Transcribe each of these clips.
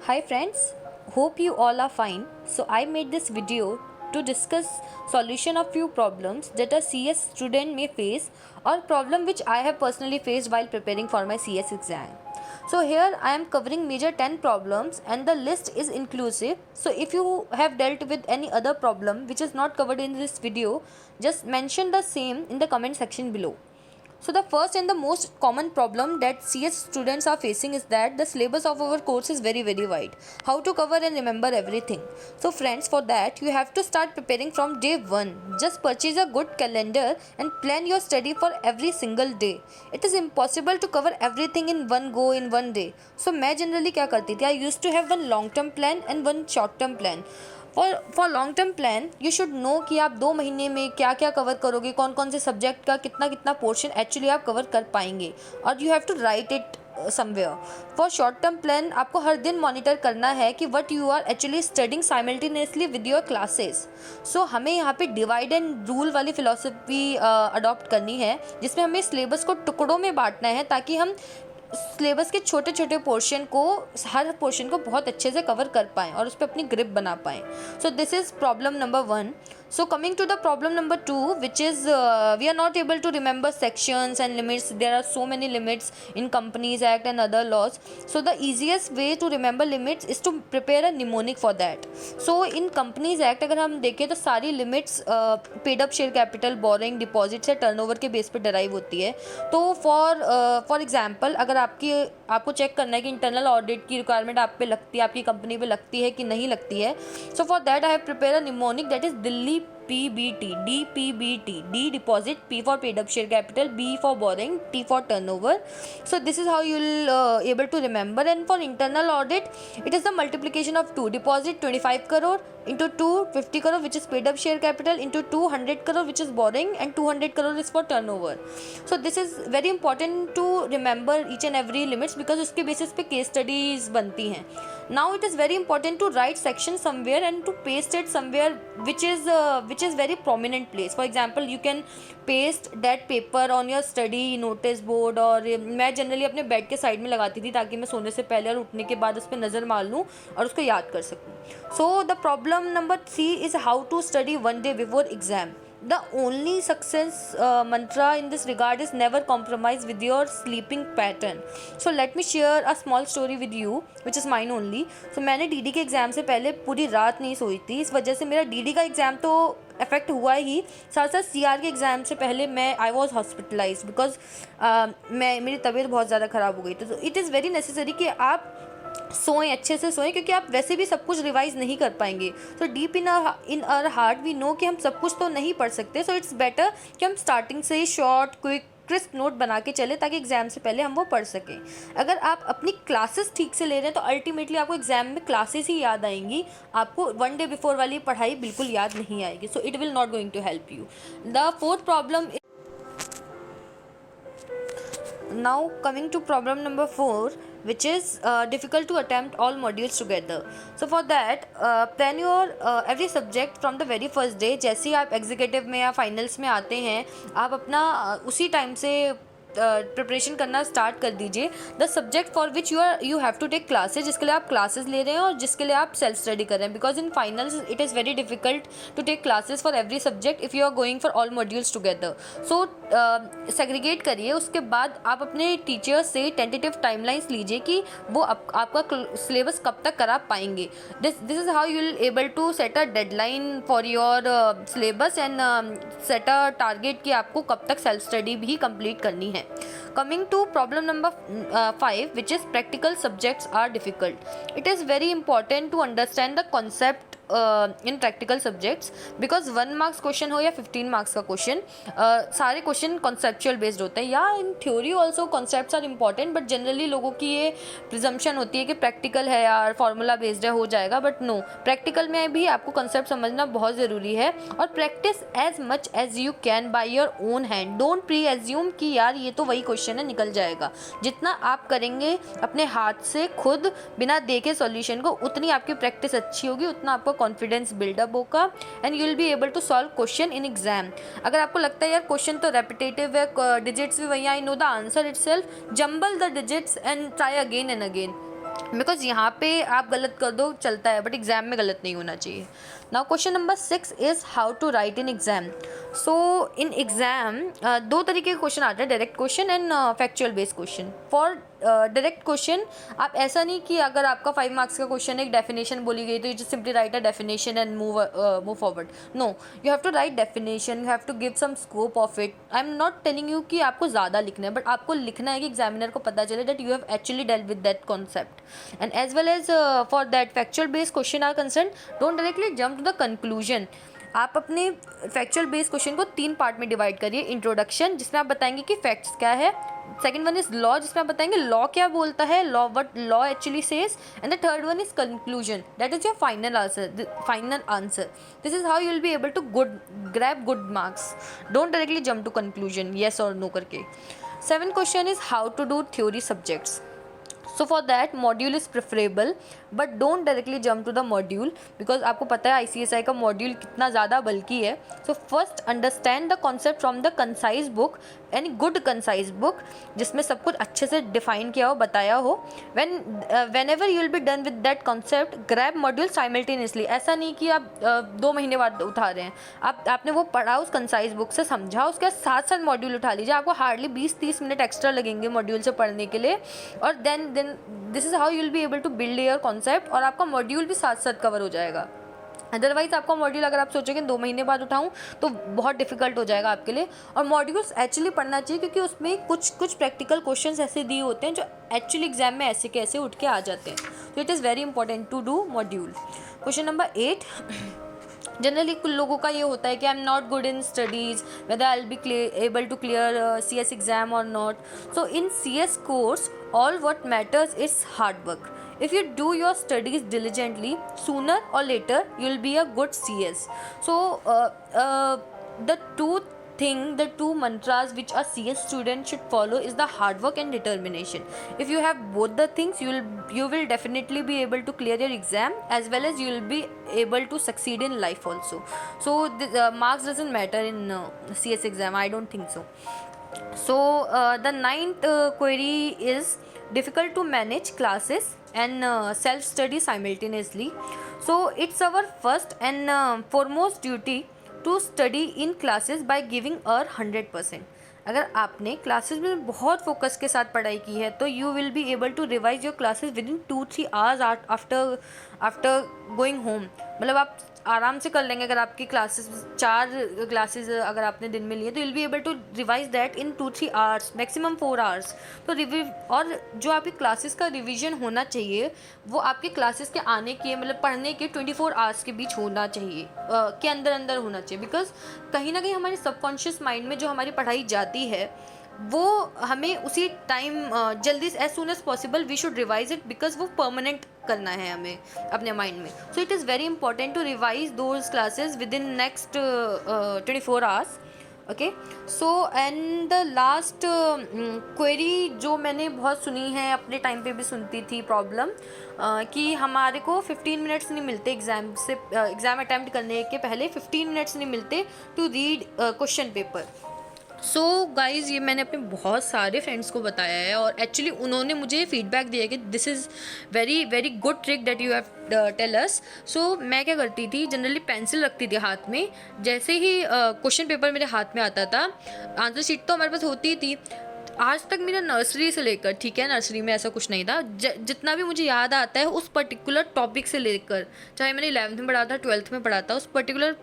Hi friends, hope you all are fine. So I made this video to discuss solution of few problems that a CS student may face or problem which I have personally faced while preparing for my CS exam. So here I am covering major 10 problems and the list is inclusive. So if you have dealt with any other problem which is not covered in this video, just mention the same in the comment section below. So the first and the most common problem that CS students are facing is that the syllabus of our course is very wide. How to cover and remember everything? So friends, for that you have to start preparing from day 1. Just purchase a good calendar and plan your study for every single day. It is impossible to cover everything in one go in one day. So मैं generally क्या करती थी? I used to have one long term plan and one short term plan. For long term plan you should know कि आप 2 महीने में क्या क्या कवर करोगे, कौन कौन से सब्जेक्ट का कितना कितना पोर्शन एक्चुअली आप कवर कर पाएंगे और you have to write it somewhere. For short term plan आपको हर दिन मॉनिटर करना है कि what you are actually studying simultaneously with your classes. So हमें यहाँ पे डिवाइड एंड रूल वाली फिलॉसफी अडॉप्ट करनी है जिसमें हमें सिलेबस को टुकड़ों में बांटना है ताकि हम सिलेबस के छोटे छोटे पोर्शन को हर पोर्शन को बहुत अच्छे से कवर कर पाएँ और उस पर अपनी ग्रिप बना पाएँ. So this is problem number 1. So coming to the problem number 2, which is we are not able to remember sections and limits. There are so many limits in Companies Act and other laws. So the easiest way to remember limits is to prepare a mnemonic for that. So in Companies Act अगर हम देखें तो सारी limits paid up share capital, borrowing, deposit से turnover के base पे derive होती है. तो for example अगर आपको चेक करना है कि इंटरनल ऑडिट की रिक्वायरमेंट आप पे लगती है, आपकी कंपनी पे लगती है कि नहीं लगती है. सो for that I have prepare a mnemonic that is Delhi PBT, DPBT, D deposit, P for paid up share capital, B for borrowing, T for turnover. So this is how you will able to remember. And for internal audit, it is the multiplication of 2 deposit 25 crore into 2 50 crore which is paid up share capital into 200 crore which is borrowing and 200 crore is for turnover. So this is very important to remember each and every limits because उसके basis पे case studies बनती हैं. Now it is very important to write section somewhere and to paste it somewhere which is very prominent place. For example, you can paste that paper on your study notice board. और मैं generally अपने bed के side में लगाती थी ताकि मैं सोने से पहले और उठने के बाद उस पर नज़र मार लूँ और उसको याद कर सकूँ. So the problem number 3 is how to study 1 day before exam. The only success mantra in this regard is never compromise with your sleeping pattern. So let me share a small story with you which is mine only. So मैंने DD के exam से पहले पूरी रात नहीं सोई थी. इस वजह से मेरा डीडी का एग्ज़ाम तो अफेक्ट हुआ ही, साथ साथ सीआर के एग्ज़ाम से पहले आई वॉज हॉस्पिटलाइज बिकॉज मेरी तबीयत बहुत ज़्यादा ख़राब हो गई थी. तो इट इज़ वेरी नेसेसरी कि आप सोएं, अच्छे से सोएं क्योंकि आप वैसे भी सब कुछ रिवाइज नहीं कर पाएंगे. तो deep in our heart we know कि हम सब कुछ तो नहीं पढ़ सकते. सो इट्स बेटर कि हम स्टार्टिंग से ही शॉर्ट क्विक क्रिस्प नोट बना के चले ताकि एग्जाम से पहले हम वो पढ़ सकें. अगर आप अपनी क्लासेस ठीक से ले रहे हैं तो अल्टीमेटली आपको एग्जाम में क्लासेस ही याद आएंगी, आपको 1 day बिफोर वाली पढ़ाई बिल्कुल याद नहीं आएगी. So it will not going to help you. The fourth problem. Now coming to problem number 4, which is difficult to attempt all modules together. So for that plan your every subject from the very first day. जैसे ही आप executive में या finals में आते हैं आप अपना उसी टाइम से प्रिपरेशन करना स्टार्ट कर दीजिए. The subject for which you have to take classes, जिसके लिए आप क्लासेस ले रहे हैं और जिसके लिए आप सेल्फ स्टडी कर रहे हैं. Because in finals it is very difficult to take classes for every subject if you are going for all modules together. So segregate करिए. उसके बाद आप अपने टीचर्स से टेंटेटिव टाइमलाइंस लीजिए कि वो आपका सिलेबस कब तक करा पाएंगे. This is how you will able to set a deadline for your syllabus and set a target कि आपको कब तक सेल्फ स्टडी भी कंप्लीट करनी है. Coming to problem number 5, which is practical subjects are difficult. It is very important to understand the concept in practical subjects because 1 marks question हो या 15 marks का क्वेश्चन, सारे क्वेश्चन कॉन्सेप्चुअल बेस्ड होते हैं. या in theory also concepts are important but generally लोगों की ये प्रिजम्पशन होती है कि प्रैक्टिकल है यार फार्मूला बेस्ड है हो जाएगा. बट नो, प्रैक्टिकल में भी आपको कॉन्सेप्ट समझना बहुत ज़रूरी है. और practice as much as you can by your own hand. Don't pre assume कि यार ये तो वही क्वेश्चन है निकल जाएगा. जितना आप करेंगे अपने हाथ से खुद बिना देखे सॉल्यूशन को उतनी आपकी प्रैक्टिस अच्छी होगी, उतना आपको कॉन्फिडेंस बिल्डअप होगा and you will be able to solve question in exam. अगर आपको लगता है यार क्वेश्चन तो रेपिटेटिव है, डिजिट्स भी वही, I know the answer itself, jumble the digits and try again and again. Because यहाँ पे आप गलत कर दो चलता है, बट एग्जाम में गलत नहीं होना चाहिए. Now question number 6 is how to write in exam. So in exam दो तरीके के क्वेश्चन आते हैं, direct question and factual based question. For direct question आप ऐसा नहीं कि अगर आपका 5 मार्क्स का क्वेश्चन एक डेफिनेशन बोली गई तो you just simply write a definition and move forward. No, you have to write definition, you have to give some scope of it. I am not telling you कि आपको ज़्यादा लिखना है, बट आपको लिखना है कि एग्जामिनर को पता चले that you have actually dealt with that concept. And as well as for that factual based question are concern, don't directly jump to the conclusion. आप अपने फैक्चुअल बेस्ड क्वेश्चन को 3 पार्ट में डिवाइड करिए. Introduction, जिसमें आप बताएंगे कि facts क्या है. सेकंड वन इज लॉ, जिसमें आप बताएंगे लॉ क्या बोलता है, law what law actually says. And the third one is conclusion, that is your final answer. This is how you will be able to grab good marks. Don't directly jump to conclusion yes और no करके. 7th question is how to do theory subjects. So for that module is preferable, but don't directly jump to the module, because आपको पता है ICSI का module कितना ज़्यादा बल्कि है. So first understand the concept from the concise book, any good concise book जिसमें सब कुछ अच्छे से डिफाइन किया हो, बताया हो. When ever you will be done with that concept, grab module simultaneously. ऐसा नहीं कि आप 2 महीने बाद उठा रहे हैं. आपने वो पढ़ा उस कंसाइज बुक से, समझा, उसके साथ साथ मॉड्यूल उठा लीजिए. आपको हार्डली 20-30 मिनट एक्स्ट्रा लगेंगे मॉड्यूल से पढ़ने के लिए. और then this is how you will be able to build your concept, और आपका मॉड्यूल भी साथ साथ कवर हो जाएगा. अदरवाइज आपका मॉड्यूल अगर आप सोचोगे 2 महीने बाद उठाऊं तो बहुत डिफिकल्ट हो जाएगा आपके लिए. और मॉड्यूल्स एक्चुअली पढ़ना चाहिए, क्योंकि उसमें कुछ प्रैक्टिकल क्वेश्चंस ऐसे दिए होते हैं जो एक्चुअली एग्जाम में ऐसे कैसे उठ के आ जाते हैं. तो it is very important to do module. Question number 8, generally कुछ लोगों का ये होता है कि I am not good in studies, whether I will be able to clear CS exam और not. So in CS course all what matters is hard work. If you do your studies diligently, sooner or later you will be a good CS. So the two mantras which a CS student should follow is the hard work and determination. If you have both the things, you will definitely be able to clear your exam, as well as you will be able to succeed in life also. So the marks doesn't matter in CS exam. I don't think so. So the 9th query is difficult to manage classes and self-study simultaneously. So it's our first and foremost duty to study in classes by giving our 100%. अगर आपने classes में बहुत focus के साथ पढ़ाई की है तो you will be able to revise your classes within 2-3 hours after going home. मतलब आप आराम से कर लेंगे. अगर आपकी क्लासेस 4 क्लासेस अगर आपने दिन में लिए तो you will be able to revise that in 2-3 hours, maximum 4 hours. तो और जो आपकी क्लासेस का रिवीजन होना चाहिए वो आपके क्लासेस के आने के मतलब पढ़ने के 24 आवर्स के बीच होना चाहिए, के अंदर होना चाहिए. बिकॉज कहीं ना कहीं हमारे सबकॉन्शियस माइंड में जो हमारी पढ़ाई जाती है वो हमें उसी टाइम जल्दी as soon as possible we should revise it, because वो परमानेंट करना है हमें अपने माइंड में. So it is very important to revise those classes within next 24 hours. Okay. So and the last query जो मैंने बहुत सुनी है, अपने टाइम पे भी सुनती थी प्रॉब्लम, कि हमारे को 15 मिनट्स नहीं मिलते एग्ज़ाम अटैम्प्ट करने के पहले 15 मिनट्स नहीं मिलते to read question paper. So guys ये मैंने अपने बहुत सारे फ्रेंड्स को बताया है, और एक्चुअली उन्होंने मुझे फीडबैक दिया कि this is very very good trick that you have tell us. So मैं क्या करती थी, जनरली पेंसिल रखती थी हाथ में. जैसे ही क्वेश्चन पेपर मेरे हाथ में आता था, आंसर शीट तो हमारे पास होती थी. आज तक मेरा नर्सरी से लेकर, ठीक है नर्सरी में ऐसा कुछ नहीं था, जितना भी मुझे याद आता है उस पर्टिकुलर टॉपिक से लेकर, चाहे मैंने 11th में पढ़ा था 12th में पढ़ा था, उस पर्टिकुलर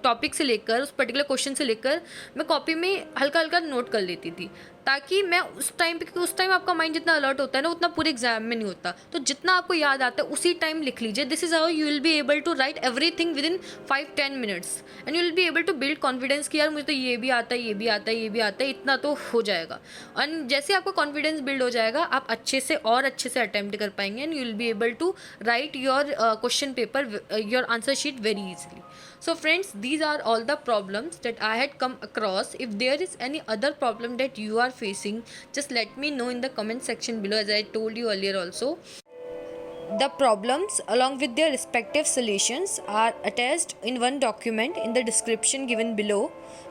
टॉपिक से लेकर, उस पर्टिकुलर क्वेश्चन से लेकर मैं कॉपी में हल्का हल्का नोट कर लेती थी, ताकि मैं उस टाइम आपका माइंड जितना अलर्ट होता है ना उतना पूरे एग्जाम में नहीं होता. तो जितना आपको याद आता है उसी टाइम लिख लीजिए. This is how you will be able to write everything within 5-10 minutes, and you will be able to build confidence कि यार मुझे तो ये भी आता है, ये भी आता है, ये भी आता है, इतना तो हो जाएगा. एंड जैसे आपका कॉन्फिडेंस बिल्ड हो जाएगा, आप अच्छे से अटैम्प्ट कर पाएंगे, and you will be able to write your question paper, your answer sheet very easily. So friends, these are all the problems that I had come across. If there is any other problem that you are facing, just let me know in the comment section below, as I told you earlier also. The problems along with their respective solutions are attached in one document in the description given below.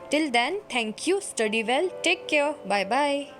Till then, thank you, study well, take care, bye bye.